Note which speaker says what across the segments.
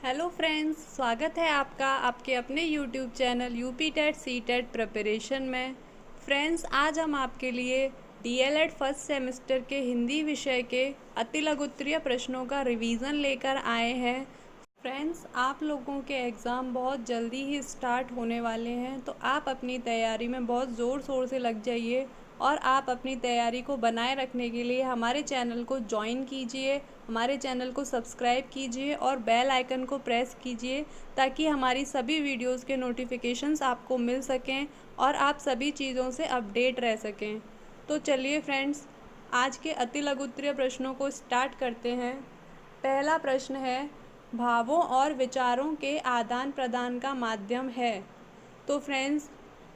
Speaker 1: Hello friends, स्वागत है आपका आपके अपने YouTube channel UP TET C TET preparation में। फ्रेंड्स, आज हम आपके लिए डीएलएड फर्स्ट सेमेस्टर के हिंदी विषय के अति लघुत्तरीय प्रश्नों का रिवीजन लेकर आए हैं। फ्रेंड्स, आप लोगों के एग्ज़ाम बहुत जल्दी ही स्टार्ट होने वाले हैं, तो आप अपनी तैयारी में बहुत ज़ोर शोर से लग जाइए और आप अपनी तैयारी को बनाए रखने के लिए हमारे चैनल को ज्वाइन कीजिए, हमारे चैनल को सब्सक्राइब कीजिए और बेल आइकन को प्रेस कीजिए ताकि हमारी सभी वीडियोस के नोटिफिकेशंस आपको मिल सकें और आप सभी चीज़ों से अपडेट रह सकें। तो चलिए फ्रेंड्स, आज के अति लघुत्तरीय प्रश्नों को स्टार्ट करते हैं। पहला प्रश्न है, भावों और विचारों के आदान प्रदान का माध्यम है। तो फ्रेंड्स,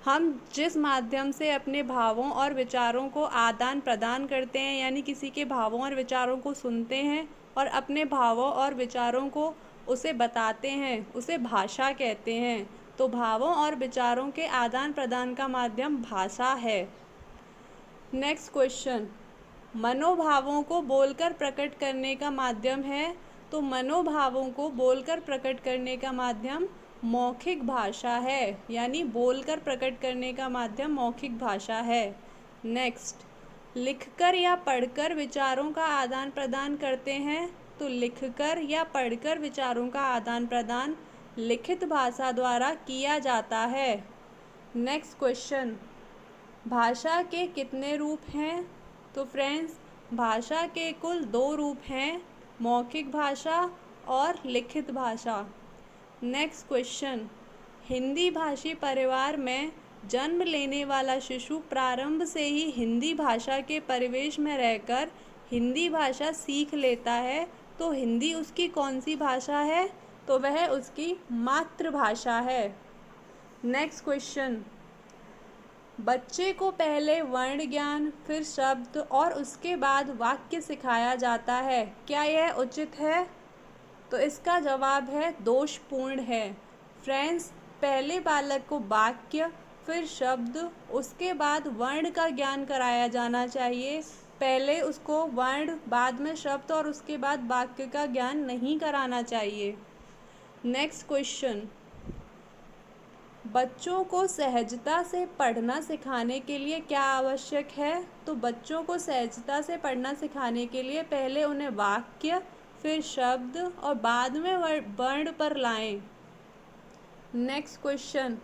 Speaker 1: हम जिस माध्यम से अपने भावों और विचारों को आदान प्रदान करते हैं, यानी किसी के भावों और विचारों को सुनते हैं और अपने भावों और विचारों को उसे बताते हैं, उसे भाषा कहते हैं। तो भावों और विचारों के आदान प्रदान का माध्यम भाषा है। नेक्स्ट क्वेश्चन, मनोभावों को बोलकर प्रकट करने का माध्यम है। तो मनोभावों को बोलकर प्रकट करने का माध्यम मौखिक भाषा है, यानी बोलकर प्रकट करने का माध्यम मौखिक भाषा है। नेक्स्ट, लिखकर या पढ़कर विचारों का आदान प्रदान करते हैं। तो लिखकर या पढ़कर विचारों का आदान प्रदान लिखित भाषा द्वारा किया जाता है। नेक्स्ट क्वेश्चन, भाषा के कितने रूप हैं। तो फ्रेंड्स, भाषा के कुल 2 रूप हैं, मौखिक भाषा और लिखित भाषा। नेक्स्ट क्वेश्चन, हिंदी भाषी परिवार में जन्म लेने वाला शिशु प्रारंभ से ही हिंदी भाषा के परिवेश में रहकर हिंदी भाषा सीख लेता है। तो हिंदी उसकी कौन सी भाषा है। तो वह उसकी मातृभाषा है। नेक्स्ट क्वेश्चन, बच्चे को पहले वर्ण ज्ञान, फिर शब्द और उसके बाद वाक्य सिखाया जाता है। क्या यह उचित है। तो इसका जवाब है दोषपूर्ण है। फ्रेंड्स, पहले बालक को वाक्य, फिर शब्द, उसके बाद वर्ण का ज्ञान कराया जाना चाहिए। पहले उसको वर्ण, बाद में शब्द और उसके बाद वाक्य का ज्ञान नहीं कराना चाहिए। नेक्स्ट क्वेश्चन, बच्चों को सहजता से पढ़ना सिखाने के लिए क्या आवश्यक है। तो बच्चों को सहजता से पढ़ना सिखाने के लिए पहले उन्हें वाक्य, फिर शब्द और बाद में वर्ण पर लाएं। नेक्स्ट क्वेश्चन,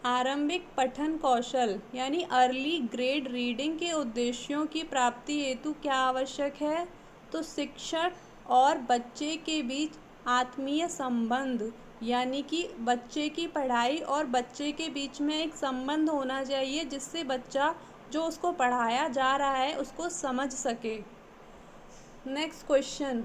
Speaker 1: आरंभिक पठन कौशल यानी अर्ली ग्रेड रीडिंग के उद्देश्यों की प्राप्ति हेतु क्या आवश्यक है। तो शिक्षक और बच्चे के बीच आत्मीय संबंध, यानी कि बच्चे की पढ़ाई और बच्चे के बीच में एक संबंध होना चाहिए जिससे बच्चा जो उसको पढ़ाया जा रहा है उसको समझ सके। नेक्स्ट क्वेश्चन,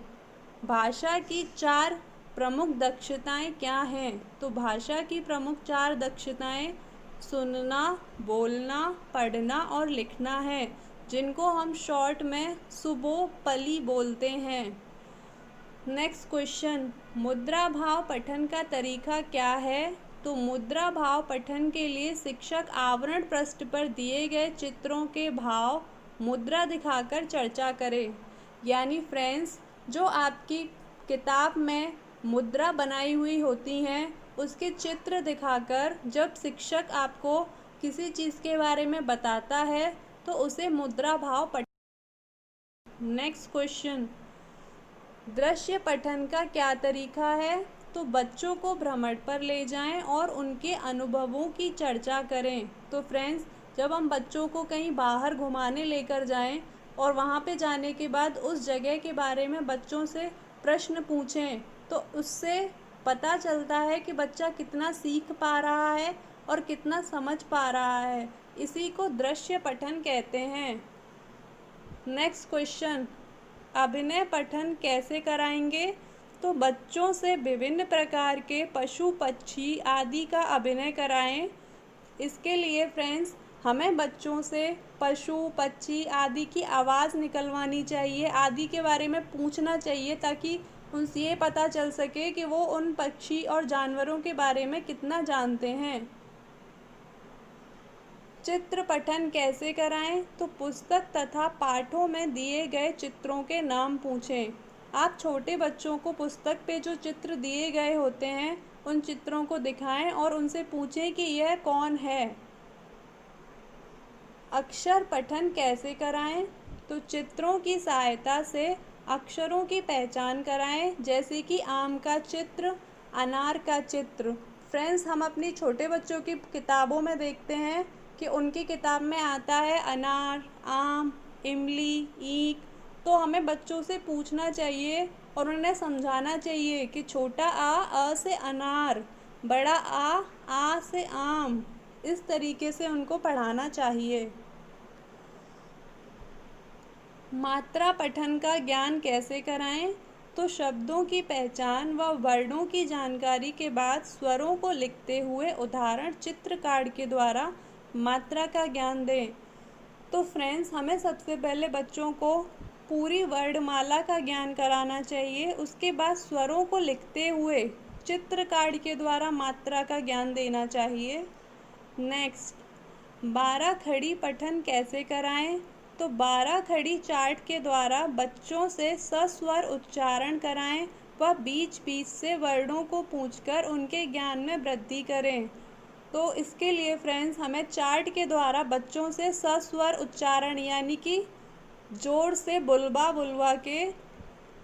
Speaker 1: भाषा की 4 प्रमुख दक्षताएं क्या हैं। तो भाषा की प्रमुख 4 दक्षताएं सुनना, बोलना, पढ़ना और लिखना है, जिनको हम शॉर्ट में सुबोपली बोलते हैं। नेक्स्ट क्वेश्चन, मुद्रा भाव पठन का तरीका क्या है। तो मुद्रा भाव पठन के लिए शिक्षक आवरण पृष्ठ पर दिए गए चित्रों के भाव मुद्रा दिखाकर चर्चा करें। यानी फ्रेंड्स, जो आपकी किताब में मुद्रा बनाई हुई होती हैं उसके चित्र दिखाकर जब शिक्षक आपको किसी चीज़ के बारे में बताता है तो उसे मुद्रा भाव पठन। नेक्स्ट क्वेश्चन, दृश्य पठन का क्या तरीका है। तो बच्चों को भ्रमण पर ले जाएं और उनके अनुभवों की चर्चा करें। तो फ्रेंड्स, जब हम बच्चों को कहीं बाहर घुमाने लेकर जाएं और वहाँ पे जाने के बाद उस जगह के बारे में बच्चों से प्रश्न पूछें तो उससे पता चलता है कि बच्चा कितना सीख पा रहा है और कितना समझ पा रहा है। इसी को दृश्य पठन कहते हैं। नेक्स्ट क्वेश्चन, अभिनय पठन कैसे कराएंगे। तो बच्चों से विभिन्न प्रकार के पशु पक्षी आदि का अभिनय कराएं। इसके लिए फ्रेंड्स, हमें बच्चों से पशु पक्षी आदि की आवाज़ निकलवानी चाहिए, आदि के बारे में पूछना चाहिए ताकि उनसे ये पता चल सके कि वो उन पक्षी और जानवरों के बारे में कितना जानते हैं। चित्र पठन कैसे कराएं। तो पुस्तक तथा पाठों में दिए गए चित्रों के नाम पूछें। आप छोटे बच्चों को पुस्तक पे जो चित्र दिए गए होते हैं उन चित्रों को दिखाएं और उनसे पूछें कि यह कौन है। अक्षर पठन कैसे कराएं? तो चित्रों की सहायता से अक्षरों की पहचान कराएं, जैसे कि आम का चित्र, अनार का चित्र। फ्रेंड्स, हम अपनी छोटे बच्चों की किताबों में देखते हैं कि उनकी किताब में आता है अनार, आम, इमली, ईख। तो हमें बच्चों से पूछना चाहिए और उन्हें समझाना चाहिए कि छोटा अ से अनार, बड़ा आ से आम। इस तरीके से उनको पढ़ाना चाहिए। मात्रा पठन का ज्ञान कैसे कराएं? तो शब्दों की पहचान व वर्णों की जानकारी के बाद स्वरों को लिखते हुए उदाहरण चित्र कार्ड के द्वारा मात्रा का ज्ञान दें। तो फ्रेंड्स, हमें सबसे पहले बच्चों को पूरी वर्णमाला का ज्ञान कराना चाहिए। उसके बाद स्वरों को लिखते हुए चित्र कार्ड के द्वारा मात्रा का ज्ञान देना चाहिए। नेक्स्ट, 12 खड़ी पठन कैसे कराएं? तो 12 खड़ी चार्ट के द्वारा बच्चों से सस्वर उच्चारण कराएं व बीच बीच से वर्णों को पूछकर उनके ज्ञान में वृद्धि करें। तो इसके लिए फ्रेंड्स, हमें चार्ट के द्वारा बच्चों से सस्वर उच्चारण यानी कि जोर से बुलबा बुलवा के,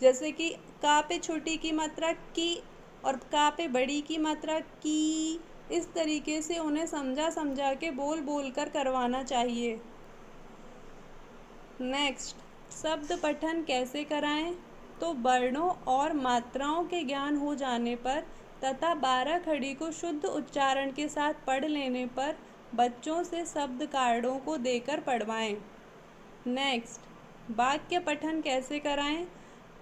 Speaker 1: जैसे कि का पे छोटी की मात्रा की और का पे बड़ी की मात्रा की, इस तरीके से उन्हें समझा समझा के बोल बोल कर करवाना चाहिए। नेक्स्ट, शब्द पठन कैसे कराएं? तो वर्णों और मात्राओं के ज्ञान हो जाने पर तथा 12 खड़ी को शुद्ध उच्चारण के साथ पढ़ लेने पर बच्चों से शब्द कार्डों को देकर पढ़वाएं। नेक्स्ट, वाक्य पठन कैसे कराएं?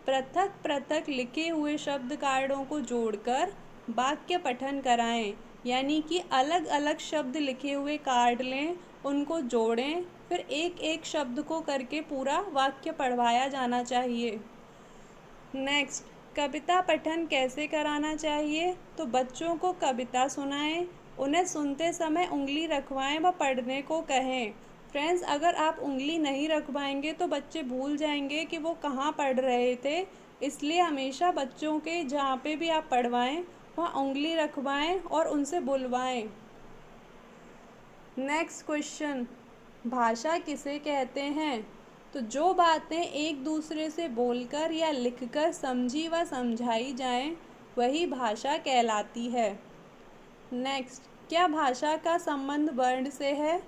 Speaker 1: पृथक पृथक लिखे हुए शब्द कार्डों को जोड़कर वाक्य पठन कराएं, यानी कि अलग अलग शब्द लिखे हुए कार्ड लें, उनको जोड़ें, फिर एक एक शब्द को करके पूरा वाक्य पढ़वाया जाना चाहिए। नेक्स्ट, कविता पठन कैसे कराना चाहिए? तो बच्चों को कविता सुनाएं, उन्हें सुनते समय उंगली रखवाएं व पढ़ने को कहें। फ्रेंड्स, अगर आप उंगली नहीं रखवाएंगे तो बच्चे भूल जाएंगे कि वो कहाँ पढ़ रहे थे। इसलिए हमेशा बच्चों के जहाँ पे भी आप पढ़वाएं वहाँ उंगली रखवाएं और उनसे बुलवाएं। नेक्स्ट क्वेश्चन, भाषा किसे कहते हैं? तो जो बातें एक दूसरे से बोलकर या लिखकर समझी व समझाई जाएं, वही भाषा कहलाती है। नेक्स्ट, क्या भाषा का संबंध वर्ण से है?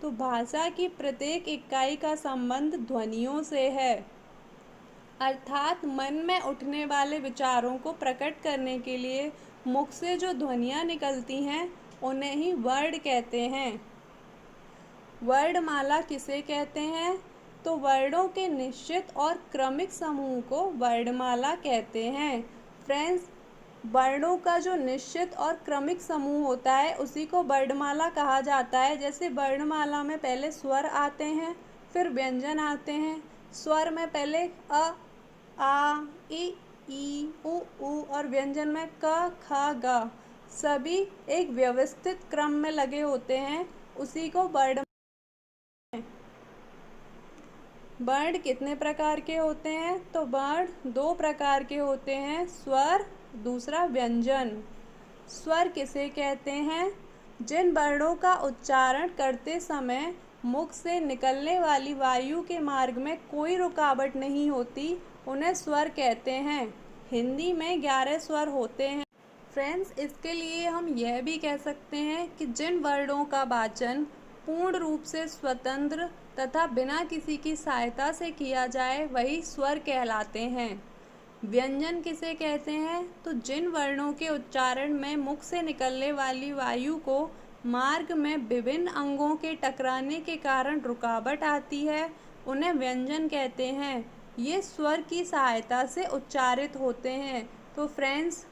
Speaker 1: तो भाषा की प्रत्येक इकाई का संबंध ध्वनियों से है, अर्थात मन में उठने वाले विचारों को प्रकट करने के लिए मुख से जो ध्वनियाँ निकलती हैं उन्हें ही वर्ण कहते हैं। वर्णमाला किसे कहते हैं? तो वर्णों के निश्चित और क्रमिक समूह को वर्णमाला कहते हैं। फ्रेंड्स, वर्णों का जो निश्चित और क्रमिक समूह होता है उसी को वर्णमाला कहा जाता है। जैसे वर्णमाला में पहले स्वर आते हैं, फिर व्यंजन आते हैं। स्वर में पहले अ, आ, ई, उ और व्यंजन में क, ख, ग, सभी एक व्यवस्थित क्रम में लगे होते हैं, उसी को वर्ण। वर्ण कितने प्रकार के होते हैं? तो वर्ण 2 प्रकार के होते हैं, स्वर, दूसरा व्यंजन। स्वर किसे कहते हैं? जिन वर्णों का उच्चारण करते समय मुख से निकलने वाली वायु के मार्ग में कोई रुकावट नहीं होती, उन्हें स्वर कहते हैं। हिंदी में 11 स्वर होते हैं। फ्रेंड्स, इसके लिए हम यह भी कह सकते हैं कि जिन वर्णों का वाचन पूर्ण रूप से स्वतंत्र तथा बिना किसी की सहायता से किया जाए वही स्वर कहलाते हैं। व्यंजन किसे कहते हैं? तो जिन वर्णों के उच्चारण में मुख से निकलने वाली वायु को मार्ग में विभिन्न अंगों के टकराने के कारण रुकावट आती है, उन्हें व्यंजन कहते हैं। ये स्वर की सहायता से उच्चारित होते हैं। तो फ्रेंड्स,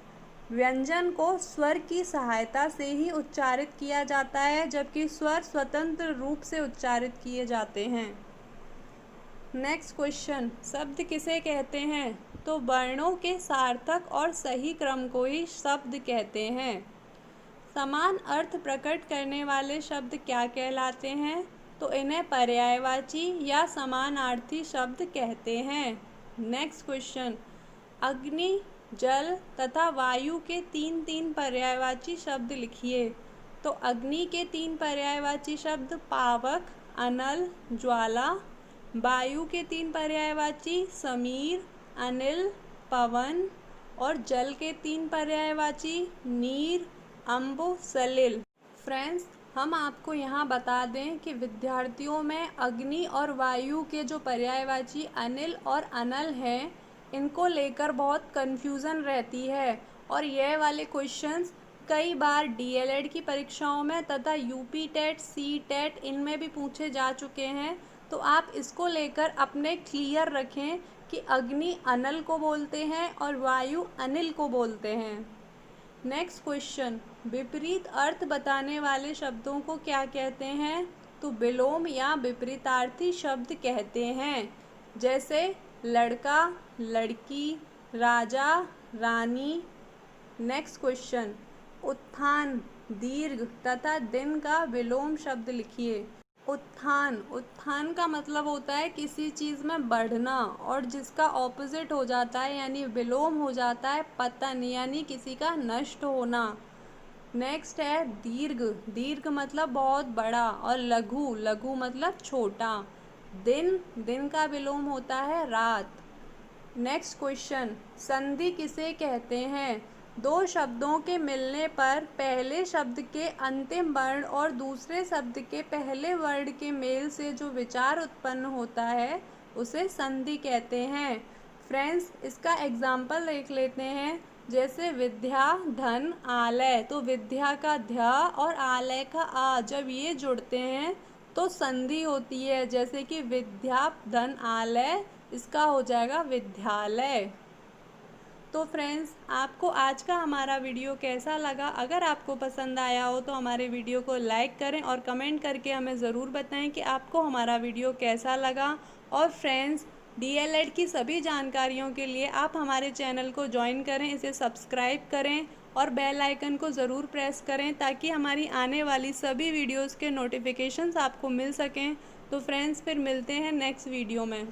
Speaker 1: व्यंजन को स्वर की सहायता से ही उच्चारित किया जाता है, जबकि स्वर स्वतंत्र रूप से उच्चारित किए जाते हैं। नेक्स्ट क्वेश्चन, शब्द किसे कहते हैं? तो वर्णों के सार्थक और सही क्रम को ही शब्द कहते हैं। समान अर्थ प्रकट करने वाले शब्द क्या कहलाते हैं? तो इन्हें पर्यायवाची या समानार्थी शब्द कहते हैं। नेक्स्ट क्वेश्चन, अग्नि, जल तथा वायु के 3 पर्यायवाची शब्द लिखिए। तो अग्नि के 3 पर्यायवाची शब्द पावक, अनल, ज्वाला। वायु के 3 पर्यायवाची समीर, अनिल, पवन। और जल के 3 पर्यायवाची नीर, अम्बु, सलिल। फ्रेंड्स, हम आपको यहाँ बता दें कि विद्यार्थियों में अग्नि और वायु के जो पर्यायवाची अनिल और अनल हैं, इनको लेकर बहुत कन्फ्यूज़न रहती है और यह वाले क्वेश्चंस कई बार डीएलएड की परीक्षाओं में तथा यूपी टेट, सी टेट इनमें भी पूछे जा चुके हैं। तो आप इसको लेकर अपने क्लियर रखें कि अग्नि अनल को बोलते हैं और वायु अनिल को बोलते हैं। नेक्स्ट क्वेश्चन, विपरीत अर्थ बताने वाले शब्दों को क्या कहते हैं? तो विलोम या विपरीतार्थी शब्द कहते हैं। जैसे लड़का, लड़की, राजा, रानी। नेक्स्ट क्वेश्चन, उत्थान, दीर्घ तथा दिन का विलोम शब्द लिखिए। उत्थान का मतलब होता है किसी चीज़ में बढ़ना, और जिसका ऑपोजिट हो जाता है यानी विलोम हो जाता है पतन, यानी किसी का नष्ट होना। नेक्स्ट है दीर्घ मतलब बहुत बड़ा, और लघु मतलब छोटा। दिन का विलोम होता है रात। नेक्स्ट क्वेश्चन, संधि किसे कहते हैं? 2 शब्दों के मिलने पर पहले शब्द के अंतिम वर्ण और दूसरे शब्द के पहले वर्ण के मेल से जो विचार उत्पन्न होता है उसे संधि कहते हैं। फ्रेंड्स, इसका एग्जाम्पल देख लेते हैं। जैसे विद्या, धन, आलय। तो विद्या का ध्या और आलय का आ जब ये जुड़ते हैं तो संधि होती है। जैसे कि विद्या, धन, आलय, इसका हो जाएगा विद्यालय। तो फ्रेंड्स, आपको आज का हमारा वीडियो कैसा लगा? अगर आपको पसंद आया हो तो हमारे वीडियो को लाइक करें और कमेंट करके हमें ज़रूर बताएं कि आपको हमारा वीडियो कैसा लगा। और फ्रेंड्स, डीएलएड की सभी जानकारियों के लिए आप हमारे चैनल को ज्वाइन करें, इसे सब्सक्राइब करें और बेल आइकन को ज़रूर प्रेस करें ताकि हमारी आने वाली सभी वीडियोज़ के नोटिफिकेशंस आपको मिल सकें। तो फ्रेंड्स, फिर मिलते हैं नेक्स्ट वीडियो में।